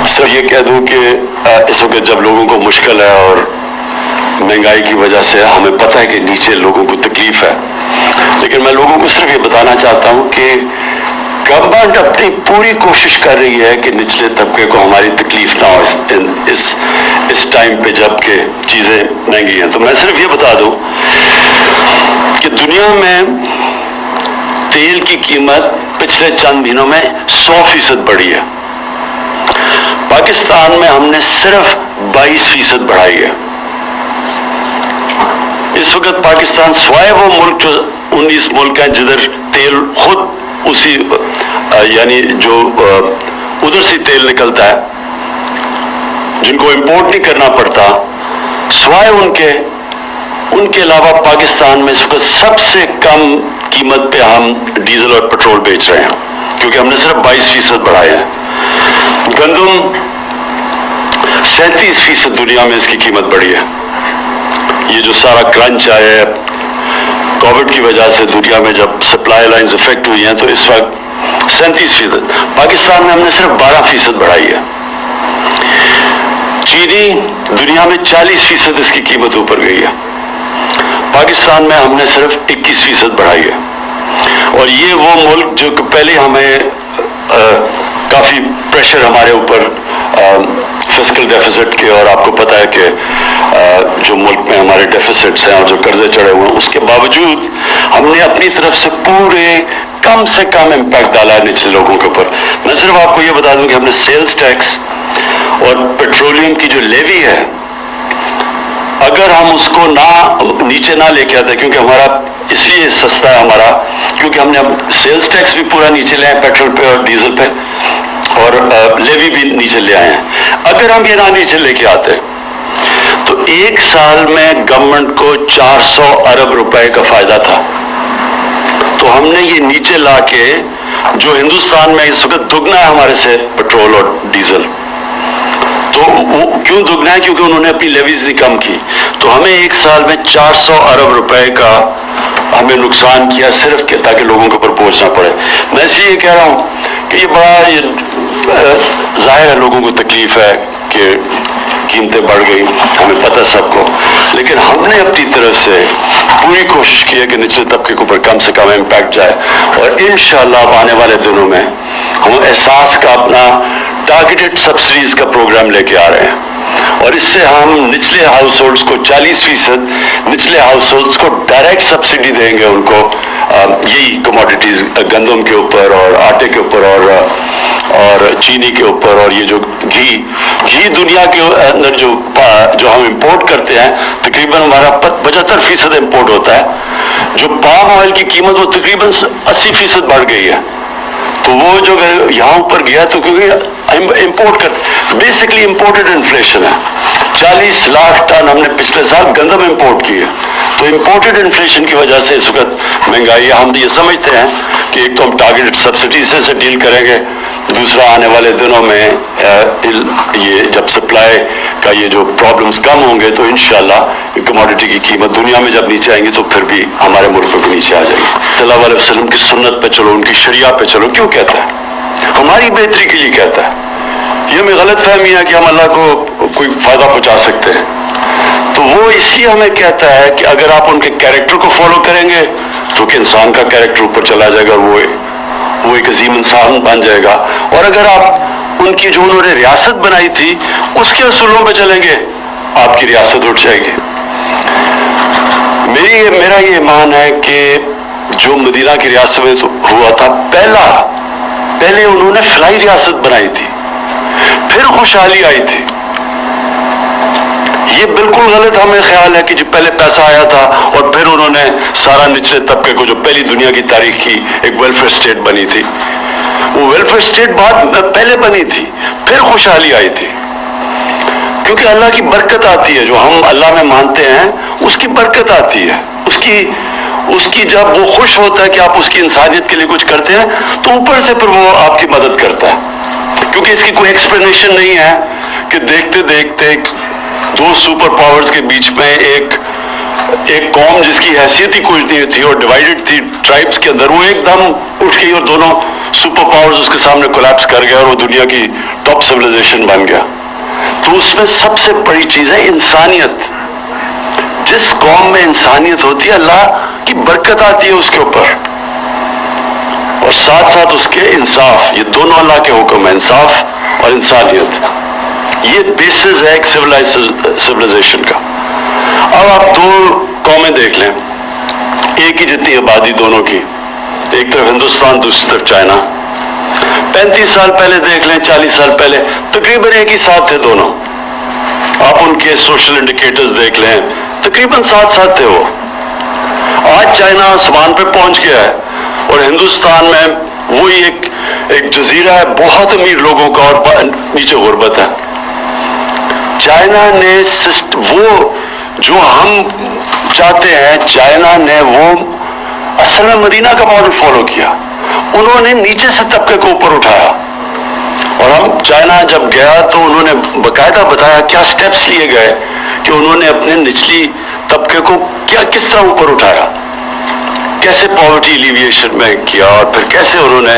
सिर्फ ये कह दूं कि इस वक्त जब लोगों को मुश्किल है और महंगाई की वजह से हमें पता है कि नीचे लोगों को तकलीफ है, लेकिन मैं लोगों को सिर्फ ये बताना चाहता हूं कि गवर्नमेंट अपनी पूरी कोशिश कर रही है कि निचले तबके को हमारी तकलीफ ना हो इस टाइम पे जबकि चीज़ें महंगी हैं। तो मैं सिर्फ ये बता दूं कि दुनिया में तेल की कीमत पिछले चंद दिनों में 100% बढ़ी है। पाकिस्तान में हमने सिर्फ 22% बढ़ाई है। इस वक्त पाकिस्तान स्वाय वो मुल्क जो 19 मुल्क हैं जिधर तेल खुद उसी यानी जो उधर से तेल निकलता है, जिनको इंपोर्ट नहीं करना पड़ता, स्वाय उनके अलावा पाकिस्तान में इस वक्त सबसे कम कीमत पे हम डीजल और पेट्रोल बेच रहे हैं, क्योंकि हमने सिर्फ 22% बढ़ाए हैं। गंदम 37% दुनिया में इसकी कीमत बढ़ी है। ये जो सारा क्रंच आया है कोविड की वजह से दुनिया में जब सप्लाई लाइंस इफेक्ट हुई हैं, तो इस वक्त 37%, पाकिस्तान में हमने सिर्फ 12% बढ़ाई है। चीनी दुनिया में 40% इसकी कीमत ऊपर गई है, पाकिस्तान में हमने सिर्फ 21% बढ़ाई है। और ये वो मुल्क जो पहले हमें काफी प्रेशर हमारे ऊपर फिस्कल डेफिसिट के, और आपको पता है कि जो मुल्क में हमारे डेफिसिट्स हैं और जो कर्जे चढ़े हुए हैं, उसके बावजूद हमने अपनी तरफ से पूरे कम से कम इम्पैक्ट डाला है निचले लोगों के ऊपर। मैं सिर्फ आपको ये बता दूं कि हमने सेल्स टैक्स और पेट्रोलियम की जो लेवी है, अगर हम उसको नीचे ना लेके आते, क्योंकि हमारा इसलिए सस्ता है हमारा, क्योंकि हमने अब सेल्स टैक्स भी पूरा नीचे ले आए पेट्रोल पे और डीजल पे, और लेवी भी नीचे ले आए हैं। अगर हम ये ना नीचे लेके आते तो एक साल में गवर्नमेंट को 400 अरब रुपए का फायदा था। तो हमने ये नीचे लाके, जो हिंदुस्तान में इस वक्त दुगना है हमारे से पेट्रोल और डीजल, तो वो क्यों दुगना है? क्योंकि उन्होंने अपनी लेवीज नहीं कम की। तो हमें एक साल में 400 अरब रुपए का हमें नुकसान किया, सिर्फ कि ताकि लोगों के ऊपर बोझ ना पड़े। मैं इसलिए कह रहा हूं कि ये बड़ा जाहिर है लोगों को तकलीफ है कि कीमतें बढ़ गई, हमें पता सबको, लेकिन हमने अपनी तरफ से पूरी कोशिश की है कि निचले तबके के ऊपर कम से कम इम्पैक्ट जाए, और इंशाअल्लाह आने वाले दिनों में हम एहसास का अपना टारगेटेड सब्सिडीज का प्रोग्राम लेके आ रहे हैं, और इससे हम निचले हाउस को 40% निचले हाउस को डायरेक्ट सब्सिडी देंगे उनको, यही कमोडिटीज गंदम के ऊपर और आटे के ऊपर और चीनी के ऊपर, और ये जो घी दुनिया के अंदर जो हम इंपोर्ट करते हैं, तकरीबन हमारा 75% इंपोर्ट होता है। जो पाम ऑयल की कीमत वो तकरीबन 80% बढ़ गई है। तो वो जो यहाँ ऊपर गया तो क्योंकि इंपोर्ट कर बेसिकली इंपोर्टेड इन्फ्लेशन है। 40 लाख टन हमने पिछले साल गंदम इंपोर्ट की है। तो इंपोर्टेड इन्फ्लेशन की वजह से इस वक्त महंगाई है। हम ये समझते हैं कि एक तो हम टारगेटेड सब्सिडी से डील करेंगे, दूसरा आने वाले दिनों में ये जब सप्लाई का ये जो प्रॉब्लम्स कम होंगे तो इंशाल्लाह कमोडिटी की कीमत दुनिया में जब नीचे आएंगी तो फिर भी हमारे मुल्क पे नीचे आ जाएगी। सल्लल्लाहु अलैहि वसल्लम की सुन्नत पे चलो, उनकी शरिया पे चलो। क्यों कहता है? हमारी बेहतरी के लिए कहता है। ये हमें गलत फहमी है कि हम अल्लाह को कोई फायदा पहुंचा सकते हैं। तो वो इसलिए हमें कहता है कि अगर आप उनके कैरेक्टर को फॉलो करेंगे तो कि इंसान का कैरेक्टर ऊपर चला जाएगा, वो एक अजीम इंसान बन जाएगा। और अगर आप उनकी जो उन्होंने रियासत बनाई थी उसके असूलों पे चलेंगे, आपकी रियासत उठ जाएगी। मेरा ये ईमान है कि जो मदीना की रियासत में तो हुआ था, पहले उन्होंने फलाई रियासत बनाई थी, फिर खुशहाली आई थी। ये बिल्कुल गलत हमें ख्याल है कि जो पहले पैसा आया था और फिर उन्होंने सारा निचले तबके को, जो पहली दुनिया की तारीख की एक वेलफेयर स्टेट बनी थी, वो वेलफेयर स्टेट पहले बनी थी, फिर खुशहाली आई थी। क्योंकि अल्लाह की बरकत आती है, जो हम अल्लाह में मानते हैं उसकी बरकत आती है। उसकी जब वो खुश होता है कि आप उसकी इंसानियत के लिए कुछ करते हैं तो ऊपर से फिर वो आपकी मदद करता है। क्योंकि इसकी कोई एक्सप्लेनेशन नहीं है कि देखते देखते दो सुपर पावर्स के बीच में एक कौम जिसकी हैसियत ही कुछ नहीं थी और डिवाइडेड थी ट्राइब्स के अंदर, वो एकदम उठ गई और दोनों सुपर पावर्स उसके सामने कोलैप्स कर गया और वो दुनिया की टॉप सिविलाइजेशन बन गया। तो उसमें सबसे बड़ी चीज है इंसानियत। जिस कौम में इंसानियत होती है अल्लाह की बरकत आती है उसके ऊपर, और साथ साथ उसके इंसाफ। ये दोनों अल्लाह के हुक्म है, इंसाफ और इंसानियत। ये बेसिस है एक सिविलाइजेशन का। अब आप दो कौमें देख लें, एक ही जितनी आबादी दोनों की, एक तरफ हिंदुस्तान दूसरी तरफ चाइना। 35 साल पहले देख लें, 40 साल पहले तकरीबन एक ही साथ थे दोनों। आप उनके सोशल इंडिकेटर्स देख लें, तकरीबन साथ साथ थे वो। आज चाइना आसमान पे पहुंच गया है और हिंदुस्तान में वही एक जजीरा है बहुत अमीर लोगों का और नीचे गुर्बत है। चाइना ने वो जो हम चाहते हैं, चाइना ने वो असल में मदीना का मॉडल फॉलो किया। उन्होंने नीचे से तबके को ऊपर उठाया, और हम चाइना जब गया तो उन्होंने बकायदा बताया क्या स्टेप्स लिए गए कि उन्होंने अपने निचली तबके को किस तरह ऊपर उठाया, कैसे पॉवर्टी एलिविएशन में किया, और फिर कैसे उन्होंने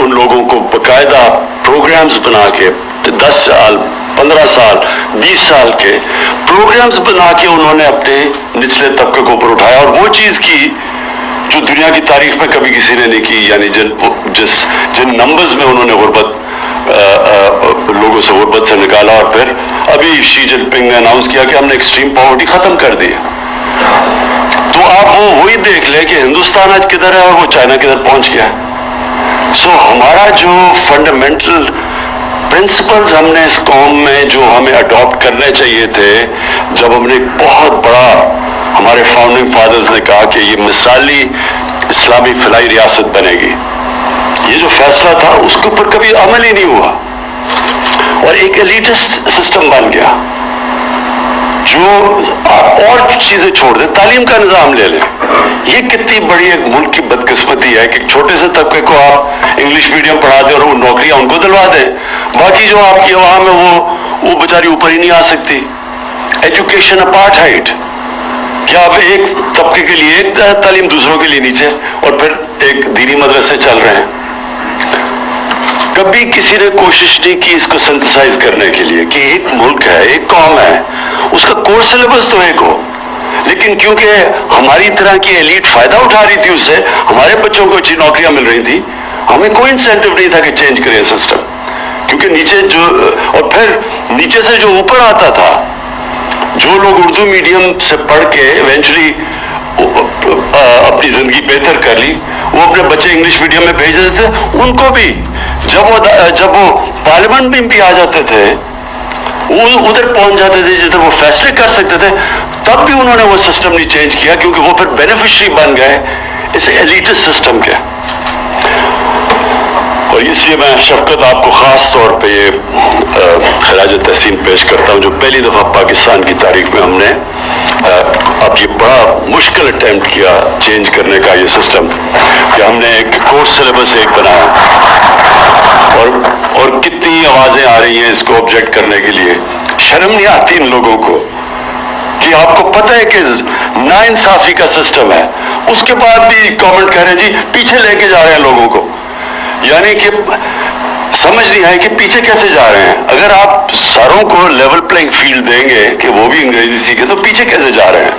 उन लोगों को बकायदा प्रोग्राम्स बना के 10 साल 15 साल 20 साल के प्रोग्राम्स बना के उन्होंने अपने निचले तबके को ऊपर उठाया। और वो चीज की जो दुनिया की तारीख में कभी किसी ने नहीं की, यानी जिन नंबर्स में उन्होंने गुर्बत लोगों से गुर्बत से निकाला। और फिर अभी शी जिनपिंग ने अनाउंस किया कि हमने एक्सट्रीम पॉवर्टी खत्म कर दी। तो आप वो वही देख ले कि हिंदुस्तान आज किधर है और वो चाइना किधर पहुंच गया है। सो हमारा जो फंडामेंटल प्रिंसिपल्स हमने इस कौम में जो हमें अडॉप्ट करने चाहिए थे, जब हमने बहुत बड़ा, हमारे फाउंडिंग फादर्स ने कहा कि ये मिसाली इस्लामी फलाई रियासत बनेगी, ये जो फैसला था उसके ऊपर कभी अमल ही नहीं हुआ और एक एलिटिस्ट सिस्टम बन गया। जो और चीजें छोड़ दे, तालीम का निजाम ले लें, ये कितनी बड़ी एक मुल्क की बदकिस्मती है कि छोटे से तबके को आप इंग्लिश मीडियम पढ़ा दें और वो नौकरियां उनको दिलवा दें, बाकी जो आपकी अवाम है वो बेचारी ऊपर ही नहीं आ सकती। एजुकेशन अपार्थाइड, क्या आप एक तबके के लिए एक तालीम, दूसरों के लिए नीचे, और फिर एक दीनी मदरसे चल रहे हैं। कभी किसी ने कोशिश नहीं की इसको सिंथेसाइज करने के लिए कि एक मुल्क है, एक कौम है, उसका कोर्स सिलेबस तो एक हो, लेकिन क्योंकि हमारी तरह की एलीट फायदा उठा रही थी उससे, हमारे बच्चों को अच्छी नौकरियां मिल रही थी, हमें कोई इंसेंटिव नहीं था कि चेंज करें सिस्टम। क्योंकि नीचे जो, और फिर नीचे से जो ऊपर आता था, जो लोग उर्दू मीडियम से पढ़ के इवेंचुअली अपनी जिंदगी बेहतर कर ली, वो अपने बच्चे इंग्लिश मीडियम में भेज देते थे। उनको भी जब वो पार्लियामेंट में भी आ जाते थे, वो उधर पहुंच जाते थे जिधर वो फैसले कर सकते थे, तब भी उन्होंने वो सिस्टम नहीं चेंज किया, क्योंकि वो फिर बेनिफिशियरी बन गए इस एलिटिस्ट सिस्टम के। और इसलिए मैं शफकत आपको खास तौर पे ये खराज तहसीन पेश करता हूँ, जो पहली दफा पाकिस्तान की तारीख में हमने अब ये बड़ा मुश्किल अटेम्प्ट किया चेंज करने का ये सिस्टम, कि हमने एक कोर्स सिलेबस एक बनाया, और कितनी आवाजें आ रही हैं इसको ऑब्जेक्ट करने के लिए। शर्म नहीं आती इन लोगों को कि आपको पता है कि नाइंसाफी का सिस्टम है, उसके बाद भी कमेंट कर रहे हैं जी पीछे लेके जा रहे हैं लोगों को। यानी कि समझ नहीं आए कि पीछे कैसे जा रहे हैं। अगर आप सारों को लेवल प्लेइंग फील्ड देंगे कि वो भी अंग्रेजी सीखे, तो पीछे कैसे जा रहे हैं।